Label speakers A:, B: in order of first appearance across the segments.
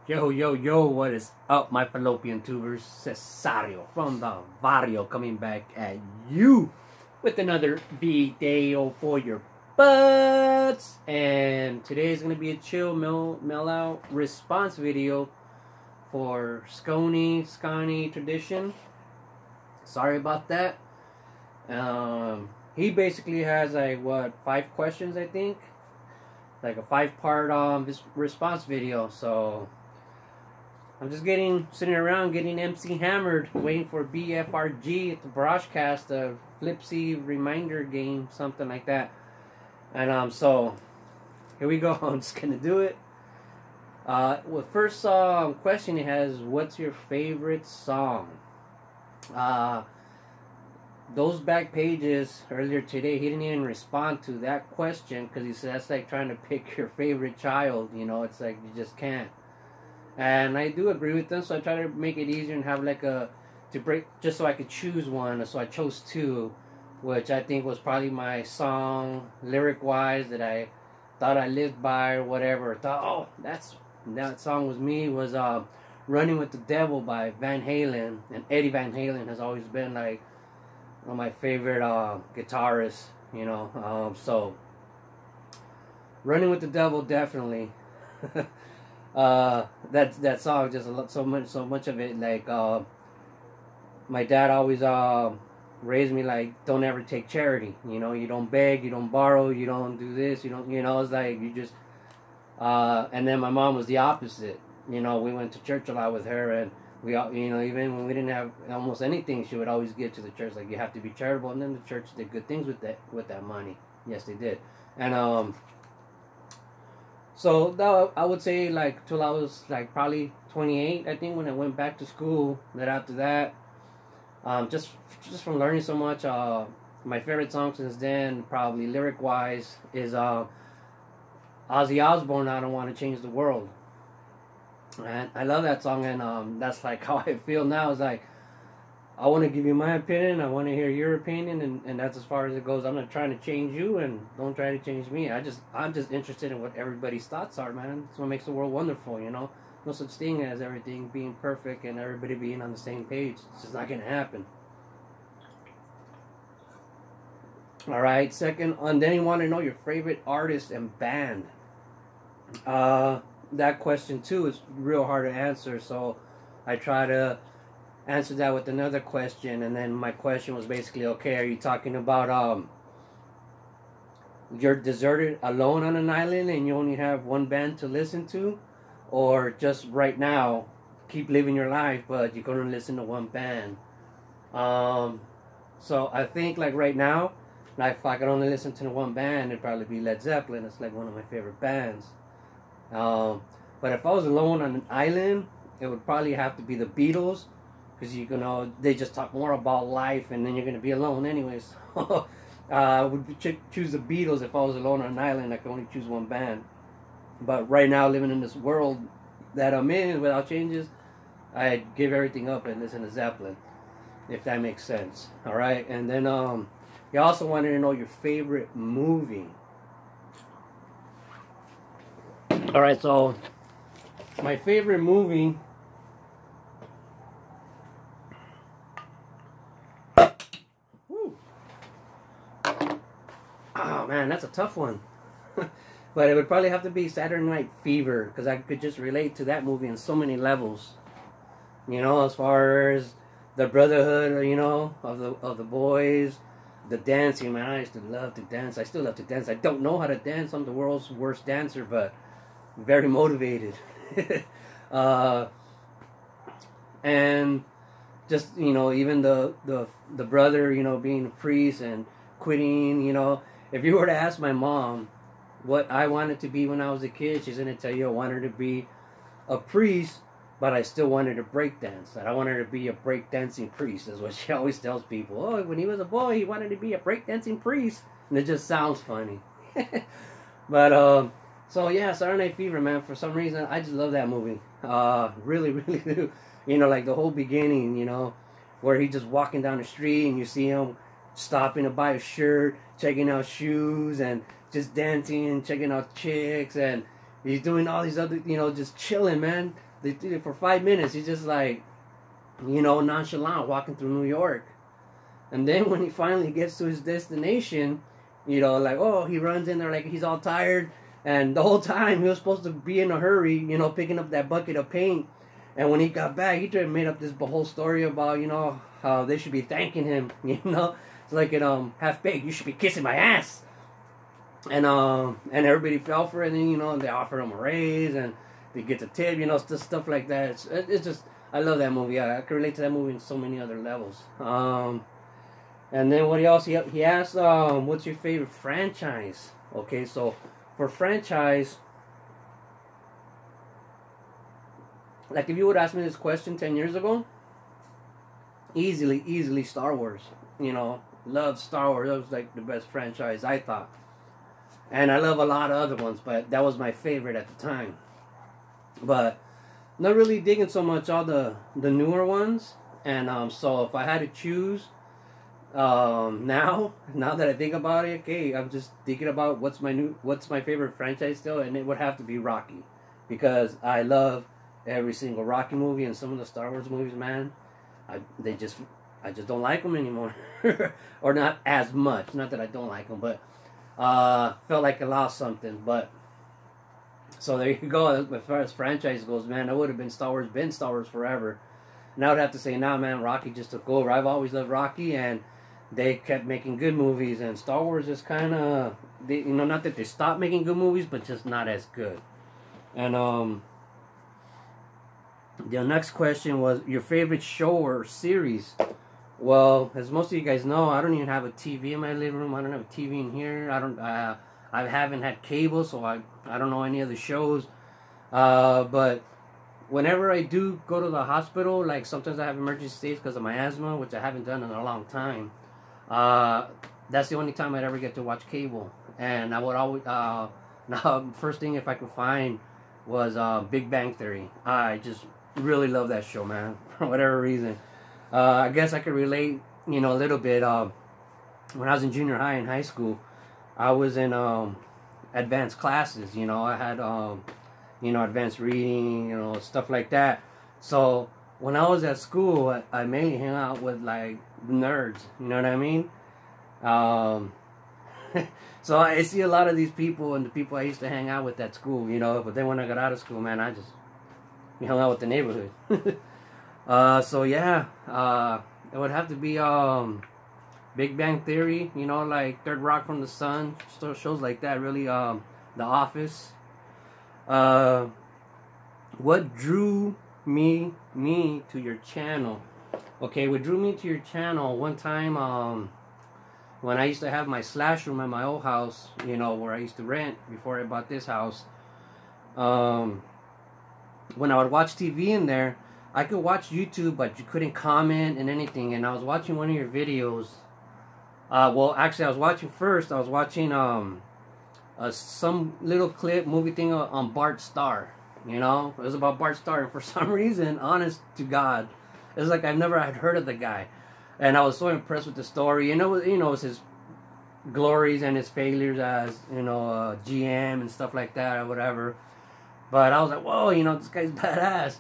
A: Yo, yo, yo, what is up, my fallopian tubers? Cesario from the Barrio coming back at you with another video for your butts. And today is going to be a chill, mail out response video for Sconnie tradition. Sorry about that. He basically has like, what, 5 questions, I think? Like a 5-part response video, so I'm just sitting around getting MC hammered, waiting for BFRG at the broadcast, a Flipsy reminder game, something like that. And so here we go. I'm just gonna do it. Well, first question he has: what's your favorite song? Those back pages earlier today, he didn't even respond to that question because he said that's like trying to pick your favorite child. You know, it's like you just can't. And I do agree with them, so I try to make it easier and have like just so I could choose one. So I chose 2, which I think was probably my song, lyric-wise, that I thought I lived by or whatever. Thought, oh, that song was me, was Running with the Devil by Van Halen. And Eddie Van Halen has always been like one of my favorite guitarists, you know. So Running with the Devil, definitely. That song, just so much of it, like my dad always raised me like, don't ever take charity, you know. You don't beg, you don't borrow, you don't do this, you don't, you know. It's like you just and then my mom was the opposite, you know. We went to church a lot with her, and we, you know, even when we didn't have almost anything, she would always give to the church, like, you have to be charitable. And then the church did good things with that money. Yes, they did. And so that, I would say, like, till I was like probably 28, I think, when I went back to school. Then after that, just from learning so much, my favorite song since then, probably lyric wise, is Ozzy Osbourne, I Don't Want to Change the World. And I love that song, and that's like how I feel now. Is like, I want to give you my opinion, I want to hear your opinion, and that's as far as it goes. I'm not trying to change you, and don't try to change me. I'm just interested in what everybody's thoughts are, man. That's what makes the world wonderful, you know. No such thing as everything being perfect and everybody being on the same page. It's just not gonna happen. All right, second, and then you want to know your favorite artist and band. That question too is real hard to answer, so I try to answer that with another question. And then my question was basically, okay, are you talking about you're deserted alone on an island and you only have one band to listen to, or just right now keep living your life but you're gonna listen to one band? So I think, like, right now, like, if I could only listen to one band, it'd probably be Led Zeppelin. It's like one of my favorite bands. But if I was alone on an island, it would probably have to be the Beatles, because you know, they just talk more about life, and then you're gonna be alone anyways. I would choose the Beatles if I was alone on an island. I could only choose one band. But right now, living in this world that I'm in without changes, I'd give everything up and listen to Zeppelin, if that makes sense. All right, and then you also wanted to know your favorite movie. All right, so my favorite movie, oh man, that's a tough one. But it would probably have to be Saturday Night Fever, because I could just relate to that movie on so many levels. You know, as far as the brotherhood, you know, of the boys, the dancing, man. I used to love to dance. I still love to dance. I don't know how to dance. I'm the world's worst dancer, but very motivated. And just, you know, even the brother, you know, being a priest and quitting, you know. If you were to ask my mom what I wanted to be when I was a kid, she's going to tell you I wanted to be a priest, but I still wanted to break dance. That I wanted to be a breakdancing priest, is what she always tells people. Oh, when he was a boy, he wanted to be a breakdancing priest. And it just sounds funny. But, so yeah, Saturday Night Fever, man. For some reason, I just love that movie. Really, really do. You know, like the whole beginning, you know, where he's just walking down the street and you see him stopping to buy a shirt, checking out shoes, and just dancing, checking out chicks, and he's doing all these other, you know, just chilling, man. They did it for 5 minutes. He's just like, you know, nonchalant walking through New York. And then when he finally gets to his destination, you know, like, oh, he runs in there like he's all tired. And the whole time he was supposed to be in a hurry, you know, picking up that bucket of paint. And when he got back, he made up this whole story about, you know, how they should be thanking him, you know. It's like it Half Baked, you should be kissing my ass. And everybody fell for it, and you know, they offered him a raise and they get the tip, you know, stuff like that. It's just, I love that movie. I can relate to that movie in so many other levels. And then what else? He asked, what's your favorite franchise? Okay, so for franchise, like if you would ask me this question 10 years ago, easily Star Wars. You know, loved Star Wars. That was like the best franchise, I thought. And I love a lot of other ones, but that was my favorite at the time. But not really digging so much all the newer ones. And so if I had to choose, now that I think about it, okay, I'm just thinking about what's my favorite franchise still, and it would have to be Rocky, because I love every single Rocky movie, and some of the Star Wars movies, man, I just don't like them anymore, or not as much. Not that I don't like them, but felt like I lost something. But so there you go. As far as franchise goes, man, that would have been Star Wars forever. And I would have to say, nah, man, Rocky just took over. I've always loved Rocky, and they kept making good movies, and Star Wars is kind of, you know, not that they stopped making good movies, but just not as good. And the next question was your favorite show or series. Well, as most of you guys know, I don't even have a TV in my living room. I don't have a TV in here. I haven't had cable, so I don't know any of the shows. But whenever I do go to the hospital, like sometimes I have emergency stays because of my asthma, which I haven't done in a long time. That's the only time I'd ever get to watch cable. And I would always, now, first thing if I could find was Big Bang Theory. I just really love that show, man, for whatever reason. I guess I could relate, you know, a little bit. When I was in junior high and high school, I was in advanced classes. You know, I had, you know, advanced reading, you know, stuff like that. So when I was at school, I mainly hang out with like nerds. You know what I mean? So I see a lot of these people and the people I used to hang out with at school. You know, but then when I got out of school, man, I just hung out with the neighborhood. So yeah, it would have to be Big Bang Theory, you know, like Third Rock from the Sun, shows like that, really. The Office. What drew me to your channel? Okay, what drew me to your channel, one time, when I used to have my slash room at my old house, you know, where I used to rent before I bought this house, when I would watch TV in there, I could watch YouTube, but you couldn't comment and anything. And I was watching one of your videos. Well, actually, I was watching some little clip movie thing on Bart Starr. You know, it was about Bart Starr, and for some reason, honest to God, it's like I've never had heard of the guy, and I was so impressed with the story. And it was his glories and his failures as, you know, GM and stuff like that or whatever. But I was like, whoa, you know, this guy's badass.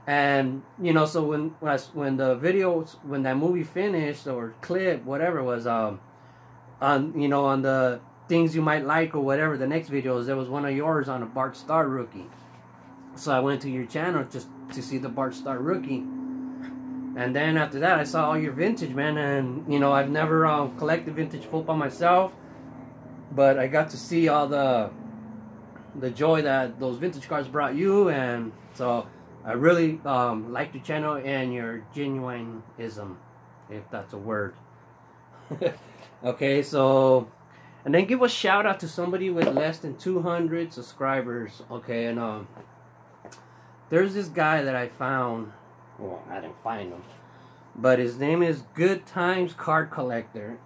A: And, you know, so when that movie finished, or clip, whatever it was, on the things you might like or whatever, the next videos, there was one of yours on a Bart Starr rookie. So I went to your channel just to see the Bart Starr rookie. And then after that, I saw all your vintage, man. And, you know, I've never collected vintage football myself, but I got to see all the joy that those vintage cards brought you. And so I really like your channel and your genuineism, if that's a word. Okay, so, and then give a shout out to somebody with less than 200 subscribers. Okay, and there's this guy that I found. Well, I didn't find him, but his name is Good Times Card Collector.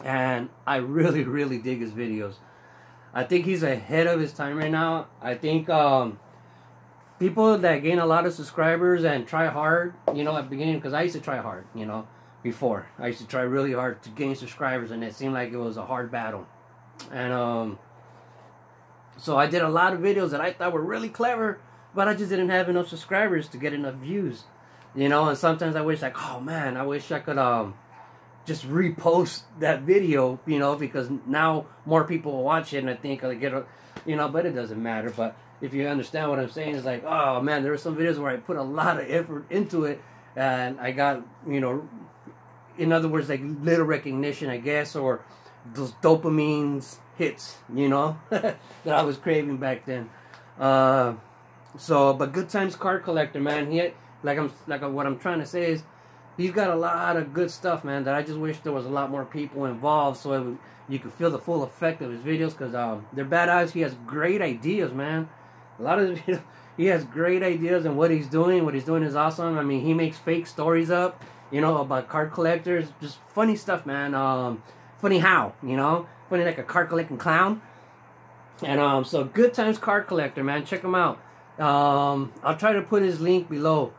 A: And I really, really dig his videos. I think he's ahead of his time right now. I think people that gain a lot of subscribers and try hard, you know, at the beginning, because I used to try hard, you know, before. I used to try really hard to gain subscribers, and it seemed like it was a hard battle. And so I did a lot of videos that I thought were really clever, but I just didn't have enough subscribers to get enough views, you know. And sometimes I wish, like, oh man, I wish I could just repost that video, you know, because now more people will watch it, and I think I'll get a, you know, but it doesn't matter. But if you understand what I'm saying, it's like, oh man, there were some videos where I put a lot of effort into it, and I got, you know, in other words, like little recognition, I guess, or those dopamine hits, you know, that I was craving back then. So, but Good Times Card Collector, man, he had, what I'm trying to say is, he's got a lot of good stuff, man, that I just wish there was a lot more people involved, so you could feel the full effect of his videos, because they're badass. He has great ideas, man. A lot of his videos, he has great ideas, and what he's doing is awesome. I mean, he makes fake stories up, you know, about card collectors, just funny stuff, man. Funny how, you know, funny like a card collecting clown. And so Good Times Card Collector, man, check him out. I'll try to put his link below.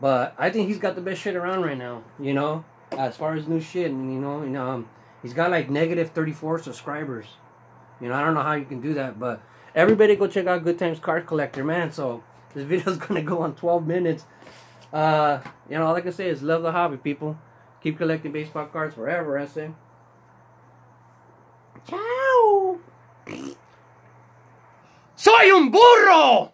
A: But I think he's got the best shit around right now, you know, as far as new shit. And, you know, he's got like negative 34 subscribers. You know, I don't know how you can do that, but everybody go check out Good Times Card Collector, man. So this video's going to go on 12 minutes. You know, all I can say is love the hobby, people. Keep collecting baseball cards forever, I say. Ciao! Soy un burro!